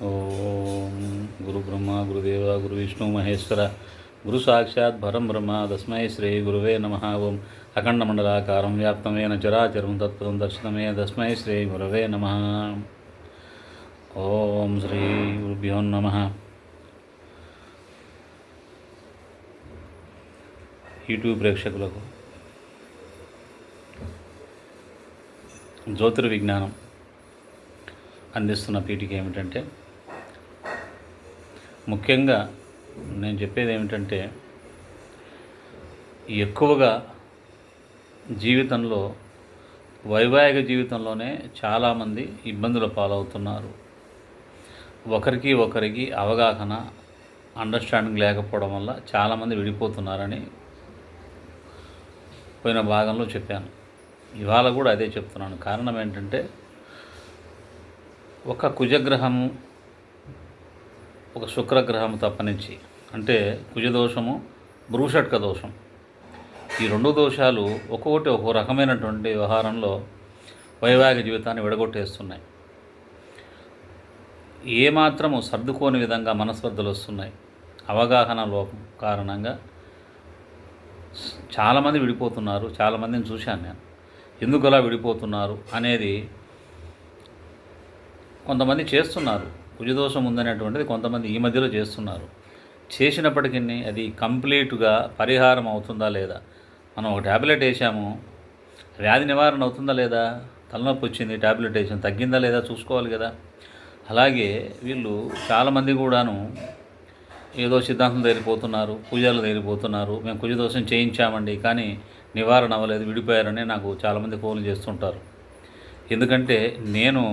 ఓం గురు బ్రహ్మ గురుదేవ గురు విష్ణు మహేశ్వర గురు సాక్షాత్ పరం బ్రహ్మ తస్మై శ్రీ గురువే నమః. ఓం అఖండమండలాకారం వ్యాప్తమేన చరాచరం తత్పదం దర్శనమే తస్మై శ్రీ గురవే నమః. ఓం శ్రీ గురుభ్యో నమః. యూట్యూబ్ ప్రేక్షకులకు జ్యోతిర్విజ్ఞానం అందిస్తున్న పీఠిక ఏమిటంటే, ముఖ్యంగా నేను చెప్పేది ఏమిటంటే, ఎక్కువగా జీవితంలో వైవాహిక జీవితంలోనే చాలామంది ఇబ్బందుల పాలవుతున్నారు. ఒకరికి అవగాహన అండర్స్టాండింగ్ లేకపోవడం వల్ల చాలామంది విడిపోతున్నారని పోయిన భాగంలో చెప్పాను. ఇవాళ కూడా అదే చెప్తున్నాను. కారణం ఏంటంటే, ఒక కుజగ్రహము ఒక శుక్రగ్రహము తప్పనించి, అంటే కుజదోషము భ్రూషట్క దోషం, ఈ రెండు దోషాలు ఒక్కొక్కటి ఒక్కో రకమైనటువంటి వ్యవహారంలో వైవాహిక జీవితాన్ని విడగొట్టేస్తున్నాయి. ఏమాత్రము సర్దుకోని విధంగా మనస్పర్ధలు వస్తున్నాయి. అవగాహన లోపం కారణంగా చాలామంది విడిపోతున్నారు. చాలామందిని చూశాను నేను. ఎందుకు అలా విడిపోతున్నారు అనేది కొంతమంది చేస్తున్నారు. కుజదోషం ఉందనేటువంటిది కొంతమంది ఈ మధ్యలో చేస్తున్నారు. చేసినప్పటికీ అది కంప్లీట్గా పరిహారం అవుతుందా లేదా, మనం ఒక ట్యాబ్లెట్ వేసాము, వ్యాధి నివారణ అవుతుందా లేదా, తలనొప్పి వచ్చింది ట్యాబ్లెట్ వేసాము, తగ్గిందా లేదా చూసుకోవాలి కదా. అలాగే వీళ్ళు చాలామంది కూడాను ఏదో సిద్ధాంతం దగ్గరిపోతున్నారు, పూజలు దగ్గరిపోతున్నారు. మేము కుజదోషం చేయించామండి కానీ నివారణ అవ్వలేదు, విడిపోయారని నాకు చాలామంది ఫోన్లు చేస్తుంటారు. ఎందుకంటే నేను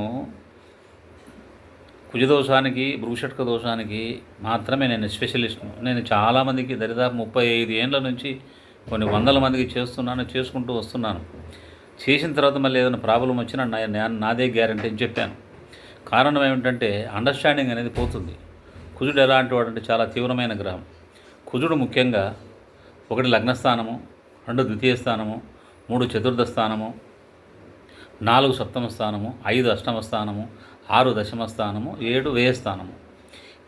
కుజదోషానికి భ్రూషట్క దోషానికి మాత్రమే నేను స్పెషలిస్ట్ను. నేను చాలామందికి దరిదాపు 35 ఏళ్ళ నుంచి కొన్ని వందల మందికి చేసుకుంటూ వస్తున్నాను. చేసిన తర్వాత మళ్ళీ ఏదైనా ప్రాబ్లం వచ్చినా నాదే గ్యారంటీ అని చెప్పాను. కారణం ఏమిటంటే, అండర్స్టాండింగ్ అనేది పోతుంది. కుజుడు ఎలాంటి వాడంటే చాలా తీవ్రమైన గ్రహం. కుజుడు ముఖ్యంగా 1 లగ్నస్థానము, 2 ద్వితీయ స్థానము, 3 చతుర్థ స్థానము, 4 సప్తమ స్థానము, 5 అష్టమ స్థానము, 6 దశమ స్థానము, 7 వ్యయస్థానము.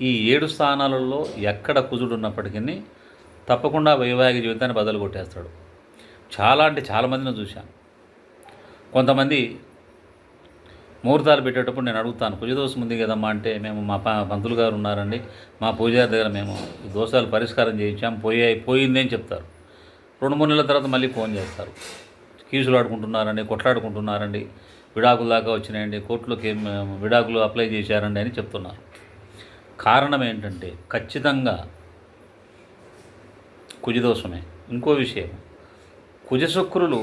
ఈ 7 స్థానాలలో ఎక్కడ కుజుడు ఉన్నప్పటికీ తప్పకుండా వైవాహిక జీవితాన్ని బదులు కొట్టేస్తాడు. చాలామందిని చూశాను. కొంతమంది ముహూర్తాలు పెట్టేటప్పుడు నేను అడుగుతాను, కుజదోషం ఉంది కదమ్మా అంటే, మేము మా పంతులు గారు ఉన్నారండి, మా పూజారి దగ్గర మేము ఈ దోషాలు పరిష్కారం చేయించాం, పోయింది అని చెప్తారు. 2-3 నెలల తర్వాత మళ్ళీ ఫోన్ చేస్తారు. కీసులు ఆడుకుంటున్నారండి, కొట్లాడుకుంటున్నారండి, విడాకులు దాకా వచ్చినాయండి, కోర్టులోకి విడాకులు అప్లై చేశారండి అని చెప్తున్నారు. కారణం ఏంటంటే ఖచ్చితంగా కుజదోషమే. ఇంకో విషయం, కుజశుక్రులు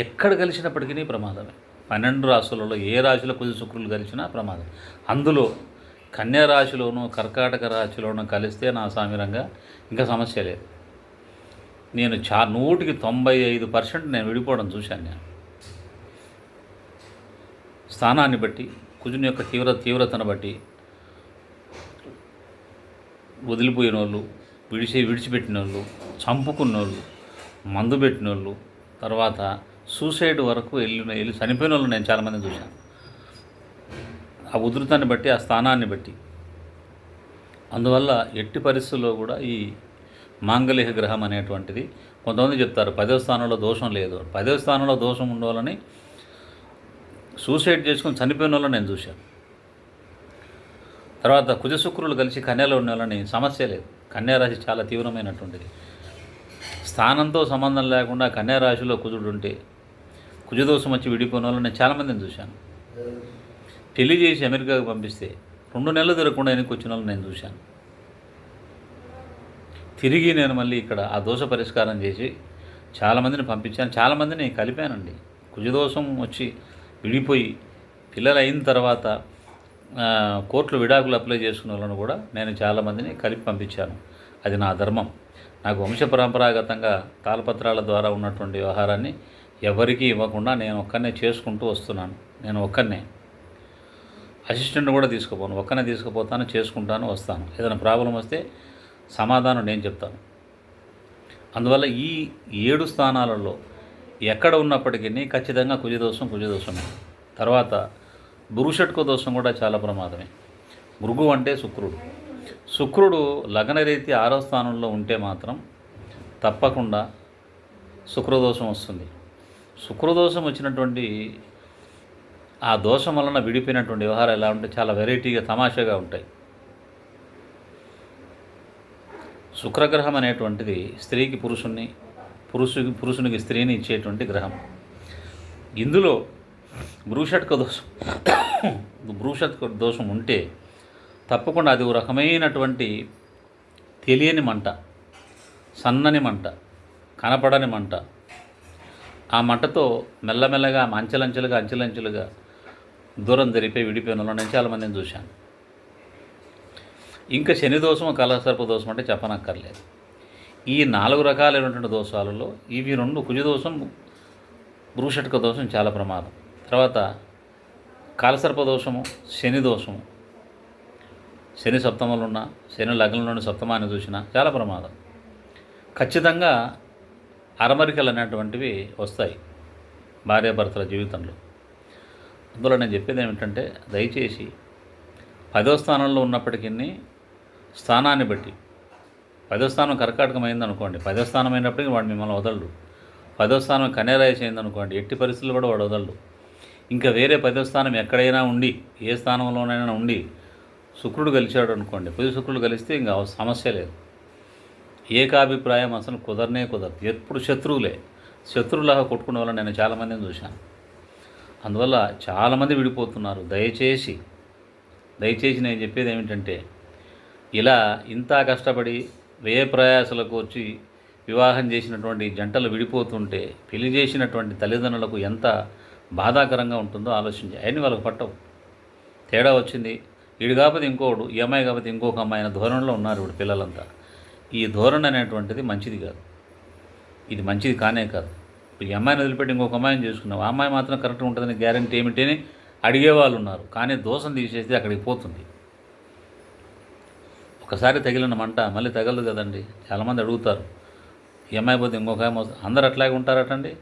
ఎక్కడ కలిసినప్పటికీ ప్రమాదమే. 12 రాశులలో ఏ రాశిలో కుజశుక్రులు కలిసినా ప్రమాదం. అందులో కన్యా రాశిలోనూ కర్కాటక రాశిలోనూ కలిస్తే నా సామిరంగా ఇంకా సమస్య లేదు. నేను 100% నేను విడిపోవడం చూశాను. నేను స్థానాన్ని బట్టి, కుజుని యొక్క తీవ్రతను బట్టి వదిలిపోయిన వాళ్ళు, విడిచిపెట్టిన వాళ్ళు, చంపుకున్న వాళ్ళు, మందు పెట్టిన వాళ్ళు, తర్వాత సూసైడ్ వరకు వెళ్ళి చనిపోయిన వాళ్ళు నేను చాలామందిని చూశాను. ఆ ఉధృతాన్ని బట్టి, ఆ స్థానాన్ని బట్టి. అందువల్ల ఎట్టి పరిస్థితుల్లో కూడా ఈ మాంగలిక గ్రహం అనేటువంటిది, కొంతమంది చెప్తారు 10వ స్థానంలో దోషం లేదు. 10వ స్థానంలో దోషం ఉండాలని సూసైడ్ చేసుకొని చనిపోయిన వాళ్ళని నేను చూశాను. తర్వాత కుజశుక్రులు కలిసి కన్యలో ఉన్న వాళ్ళని సమస్య లేదు. కన్యారాశి చాలా తీవ్రమైనటువంటిది. స్థానంతో సంబంధం లేకుండా కన్యారాశిలో కుజుడు ఉంటే కుజదోషం వచ్చి విడిపోయిన వాళ్ళని నేను చాలామందిని చూశాను. పెళ్లి చేసి అమెరికాకు పంపిస్తే 2 నెలలు తిరగకుండా వెనక్కి వచ్చిన వాళ్ళని నేను చూశాను. తిరిగి నేను మళ్ళీ ఇక్కడ ఆ దోష పరిష్కారం చేసి చాలామందిని పంపించాను. చాలామందిని కలిపానండి. కుజదోషం వచ్చి విడిపోయి పిల్లలు అయిన తర్వాత కోర్టులో విడాకులు అప్లై చేసుకున్న వాళ్ళను కూడా నేను చాలామందిని కలిపి పంపించాను. అది నా ధర్మం. నాకు వంశపరంపరాగతంగా తాళపత్రాల ద్వారా ఉన్నటువంటి వ్యవహారాన్ని ఎవరికీ ఇవ్వకుండా నేను ఒక్కనే చేసుకుంటూ వస్తున్నాను. నేను ఒక్కనే, అసిస్టెంట్ కూడా తీసుకుపోను, ఒక్కనే తీసుకుపోతాను, చేసుకుంటాను, వస్తాను. ఏదైనా ప్రాబ్లం వస్తే సమాధానం నేను చెప్తాను. అందువల్ల ఈ 7 స్థానాలలో ఎక్కడ ఉన్నప్పటికీ ఖచ్చితంగా కుజదోషమే. తర్వాత భ్రూషట్క దోషం కూడా చాలా ప్రమాదమే. భృగు అంటే శుక్రుడు. శుక్రుడు లగ్నరీతి 6వ స్థానంలో ఉంటే మాత్రం తప్పకుండా శుక్రదోషం వస్తుంది. శుక్రదోషం వచ్చినటువంటి ఆ దోషం వలన విడిపోయినటువంటి వ్యవహారాలు ఎలా ఉంటే చాలా వెరైటీగా తమాషాగా ఉంటాయి. శుక్రగ్రహం అనేటువంటిది స్త్రీకి పురుషుణ్ణి, పురుషునికి స్త్రీని ఇచ్చేటువంటి గ్రహం. ఇందులో భ్రూషట్క దోషం ఉంటే తప్పకుండా అది ఒక రకమైనటువంటి తెలియని మంట, సన్నని మంట, కనపడని మంట. ఆ మంటతో మెల్లమెల్లగా అంచెలంచెలుగా దూరం జరిపే విడిపోయిన వాళ్ళని నేను చాలామందిని చూశాను. ఇంకా శని దోషం, కలసర్ప దోషం అంటే చెప్పనక్కర్లేదు. ఈ 4 రకాలైనటువంటి దోషాలలో ఇవి 2 కుజదోషం, భ్రూషట్క దోషం చాలా ప్రమాదం. తర్వాత కాలసర్ప దోషము, శని దోషము, శని సప్తమంలో ఉన్న, శని లగ్నంలోని సప్తమాన్ని చూసినా చాలా ప్రమాదం. ఖచ్చితంగా అరమరికలు అనేటువంటివి వస్తాయి భార్యాభర్తల జీవితంలో. అందులో నేను చెప్పేది ఏమిటంటే, దయచేసి 10వ స్థానంలో ఉన్నప్పటికీ స్థానాన్ని బట్టి, 10వ స్థానం కర్కాటకం అయిందనుకోండి, 10వ స్థానం అయినప్పటికీ వాడు మిమ్మల్ని వదలడు. 10వ స్థానం కన్యారాశి అయిందనుకోండి, ఎట్టి పరిస్థితుల్లో కూడా వాడు వదలడు. ఇంకా వేరే 10వ స్థానం ఎక్కడైనా ఉండి, ఏ స్థానంలోనైనా ఉండి శుక్రుడు కలిశాడు అనుకోండి, పొది శుక్రుడు కలిస్తే ఇంకా సమస్య లేదు. ఏకాభిప్రాయం అసలు కుదరదు. ఎప్పుడు శత్రువులాగా కొట్టుకునే వల్ల నేను చాలామందిని చూశాను. అందువల్ల చాలామంది విడిపోతున్నారు. దయచేసి నేను చెప్పేది ఏమిటంటే, ఇలా ఇంత కష్టపడి వ్యయ ప్రయాసాలకు వచ్చి వివాహం చేసినటువంటి జంటలు విడిపోతుంటే పెళ్లి చేసినటువంటి తల్లిదండ్రులకు ఎంత బాధాకరంగా ఉంటుందో ఆలోచించి. అవన్నీ వాళ్ళకు పట్టవు. తేడా వచ్చింది, వీడు కాకపోతే ఇంకోడు, ఈ అమ్మాయి కాకపోతే ఇంకొక అమ్మాయి అయిన ధోరణిలో ఉన్నారు ఇప్పుడు పిల్లలంతా. ఈ ధోరణి అనేటువంటిది మంచిది కాదు. ఇది మంచిది కానే కాదు. ఈ అమ్మాయిని వదిలిపెట్టి ఇంకొక అమ్మాయిని చేసుకున్నావు, ఆ అమ్మాయి మాత్రం కరెక్ట్గా ఉంటుందని గ్యారెంటీ ఏమిటి అని అడిగేవాళ్ళు ఉన్నారు. కానీ దోషం తీసేస్తే అక్కడికి పోతుంది. ఒకసారి తగిలిన మంట మళ్ళీ తగలదు కదండి. చాలామంది అడుగుతారు, ఈ అమ్మాయి పోతే ఇంకొక అమ్మాయి, అందరు అట్లాగే ఉంటారటండి?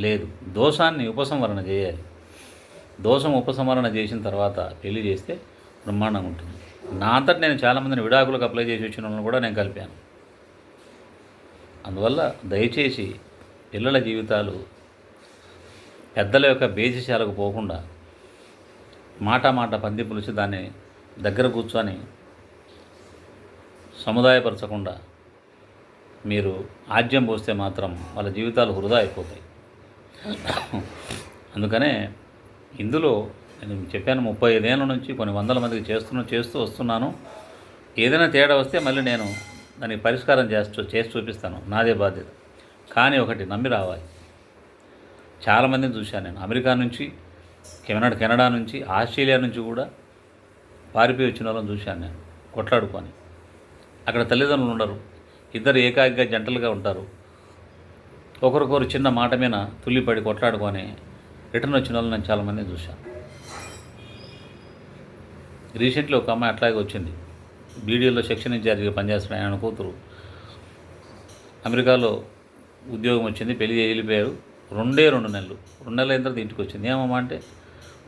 లేదు. దోషాన్ని ఉపసంహరణ చేయాలి. దోషం ఉపసంహరణ చేసిన తర్వాత పెళ్లి చేస్తే బ్రహ్మాండంగా ఉంటుంది. నా అంతటి నేను చాలామందిని విడాకులకు అప్లై చేసి వచ్చిన వాళ్ళని కూడా నేను కలిపాను. అందువల్ల దయచేసి పిల్లల జీవితాలు పెద్దల యొక్క బేసిశాలకు పోకుండా మాట పందిపులిచి దాన్ని దగ్గర కూర్చొని సముదాయపరచకుండా మీరు ఆజ్యం పోస్తే మాత్రం వాళ్ళ జీవితాలు వృధా అయిపోతాయి. అందుకనే ఇందులో నేను చెప్పాను, 35 ఏళ్ళ నుంచి కొన్ని వందల మందికి చేస్తూ వస్తున్నాను. ఏదైనా తేడా వస్తే మళ్ళీ నేను దానికి పరిష్కారం చేసి చూపిస్తాను. నాదే బాధ్యత. కానీ ఒకటి నమ్మి రావాలి. చాలామందిని చూశాను నేను. అమెరికా నుంచి, కెనడా నుంచి, ఆస్ట్రేలియా నుంచి కూడా పారిపోయి వచ్చిన వాళ్ళని చూశాను నేను. కొట్లాడుకొని అక్కడ తల్లిదండ్రులు ఉండరు, ఇద్దరు ఏకాకిగా జంటలుగా ఉంటారు. ఒకరికొకరు చిన్న మాట మీద తుల్లిపడి కొట్లాడుకొని రిటర్న్ వచ్చిన వాళ్ళు నేను చాలామందిని చూశాను. రీసెంట్లీ ఒక అమ్మాయి అట్లాగే వచ్చింది. బీడీఎల్లో సెక్షన్ ఇన్ఛార్జిగా పనిచేస్తున్న ఆయన కూతురు అమెరికాలో ఉద్యోగం వచ్చింది, పెళ్లి వెళ్ళిపోయారు. 2 నెలలు అయిన తర్వాత ఇంటికి వచ్చింది. ఏమమ్మా అంటే,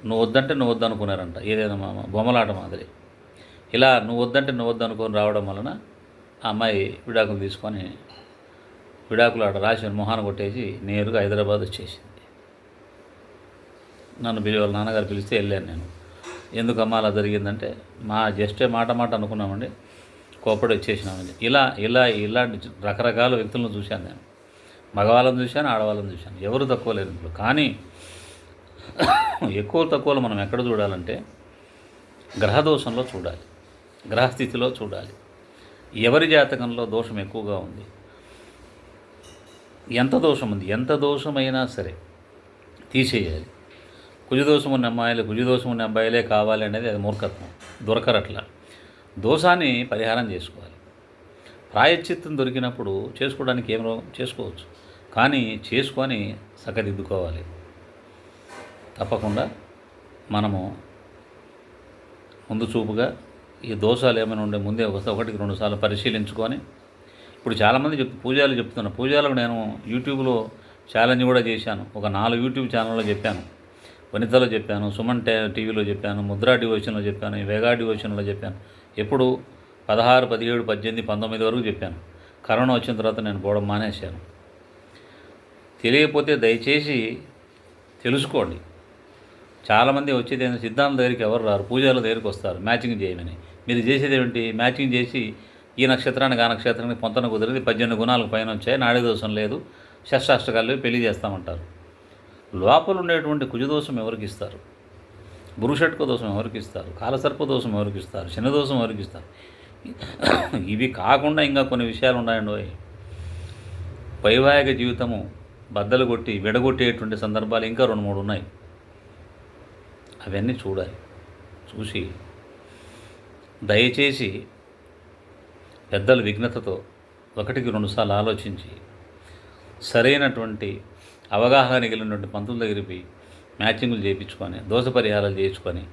నువ్వు వద్దంటే నువ్వు వద్దు అనుకున్నారంట. ఏదైనా మామ బొమ్మలాట మాదిరి. ఇలా నువ్వు వద్దంటే నువ్వు వద్దు అనుకొని రావడం వలన ఆ అమ్మాయి విడాకులు తీసుకొని విడాకులు ఆట రాసి మొహాన్ని కొట్టేసి నేరుగా హైదరాబాద్ వచ్చేసింది. నన్ను వాళ్ళ నాన్నగారు పిలిస్తే వెళ్ళాను నేను. ఎందుకమ్మా అలా జరిగిందంటే, జస్టే మాట అనుకున్నామండి, కోపడి వచ్చేసినామండి. ఇలాంటి రకరకాల వ్యక్తులను చూశాను నేను. మగవాళ్ళని చూశాను, ఆడవాళ్ళని చూశాను. ఎవరు తక్కువ లేరు ఇంట్లో. కానీ ఎక్కువ తక్కువలో మనం ఎక్కడ చూడాలంటే గ్రహదోషంలో చూడాలి, గ్రహస్థితిలో చూడాలి. ఎవరి జాతకంలో దోషం ఎక్కువగా ఉంది, ఎంత దోషం ఉంది, ఎంత దోషమైనా సరే తీసేయాలి. కుజదోషం ఉన్న అమ్మాయిలు, కుజదోషం ఉన్న అబ్బాయిలే కావాలి అనేది అది మూర్ఖత్వం. దొరకరట్లా. దోషాన్ని పరిహారం చేసుకోవాలి. ప్రాయశ్చిత్తం దొరికినప్పుడు చేసుకోవడానికి ఏం చేసుకోవచ్చు, కానీ చేసుకొని సరిదిద్దుకోవాలి. తప్పకుండా మనము ముందు చూపుగా ఈ దోషాలు ఏమైనా ఉండే ముందే 1-2 సార్లు పరిశీలించుకొని, ఇప్పుడు చాలామంది పూజలు చెప్తున్నారు. పూజలకు నేను యూట్యూబ్లో ఛాలెంజ్ కూడా చేశాను. ఒక 4 యూట్యూబ్ ఛానల్లో చెప్పాను. వనితలో చెప్పాను, సుమన్ టీవీలో చెప్పాను, ముద్రా డివోషన్లో చెప్పాను, వేగా డివోషన్లో చెప్పాను. ఎప్పుడు 16, 17, 18, 19 వరకు చెప్పాను. కరోనా వచ్చిన తర్వాత నేను పోవడం మానేశాను. తెలియకపోతే దయచేసి తెలుసుకోండి. చాలామంది వచ్చేది ఏంటంటే సిద్ధాంతం దగ్గరికి ఎవరు రారు, పూజారుల దగ్గరికి వస్తారు మ్యాచింగ్ చేయమని. మీరు చేసేది ఏమిటి? మ్యాచింగ్ చేసి ఈ నక్షత్రానికి ఆ నక్షత్రానికి పొంతన కుదిరింది, 18 గుణాలకు పైన వచ్చాయి, నాడి దోషం లేదు, షష్టాష్టకాలు పెళ్లి చేస్తామంటారు. లోపల ఉండేటువంటి కుజదోషం ఎవరికి ఇస్తారు? భురుషట్క దోషం ఎవరికి ఇస్తారు? కాలసర్ప దోషం ఎవరికి ఇస్తారు? శనిదోషం ఎవరికి ఇస్తారు? ఇవి కాకుండా ఇంకా కొన్ని విషయాలు ఉన్నాయండి. వైవాహిక జీవితము బద్దలు కొట్టి విడగొట్టేటువంటి సందర్భాలు ఇంకా 2, 3 ఉన్నాయి. అవన్నీ చూడాలి. చూసి దయచేసి పెద్దల విఘ్నతతో 1కి 2 సార్లు ఆలోచించి సరైనటువంటి అవగాహన కలిగినటువంటి పంతుల దగ్గరికి మ్యాచింగులు చేయించుకొని దోష పరిహారాలు చేయించుకొని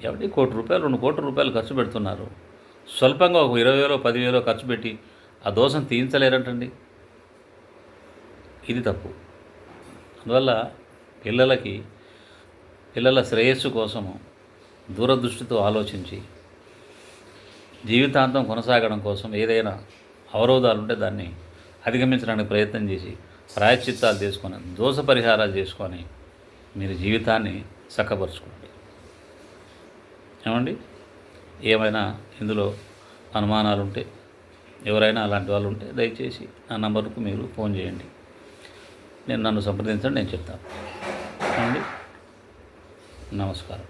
ఎవరి ₹1 కోటి, ₹2 కోట్ల ఖర్చు పెడుతున్నారు. స్వల్పంగా ఒక 20,000, 10,000 ఖర్చు పెట్టి ఆ దోషం తీయించలేరంటండి. ఇది తప్పు. అందువల్ల పిల్లల శ్రేయస్సు కోసము దూరదృష్టితో ఆలోచించి జీవితాంతం కొనసాగడం కోసం ఏదైనా అవరోధాలు ఉంటే దాన్ని అధిగమించడానికి ప్రయత్నం చేసి ప్రాయశ్చిత్తాలు చేసుకొని దోష పరిహారాలు చేసుకొని మీరు జీవితాన్ని చక్కపరుచుకోండి. ఏమండి? ఏమైనా ఇందులో అనుమానాలు ఉంటే, ఎవరైనా అలాంటి వాళ్ళు ఉంటే దయచేసి నా నంబర్కు మీరు ఫోన్ చేయండి. నన్ను సంప్రదించండి, నేను చెప్తాను. ఏమండి? నమస్కారం.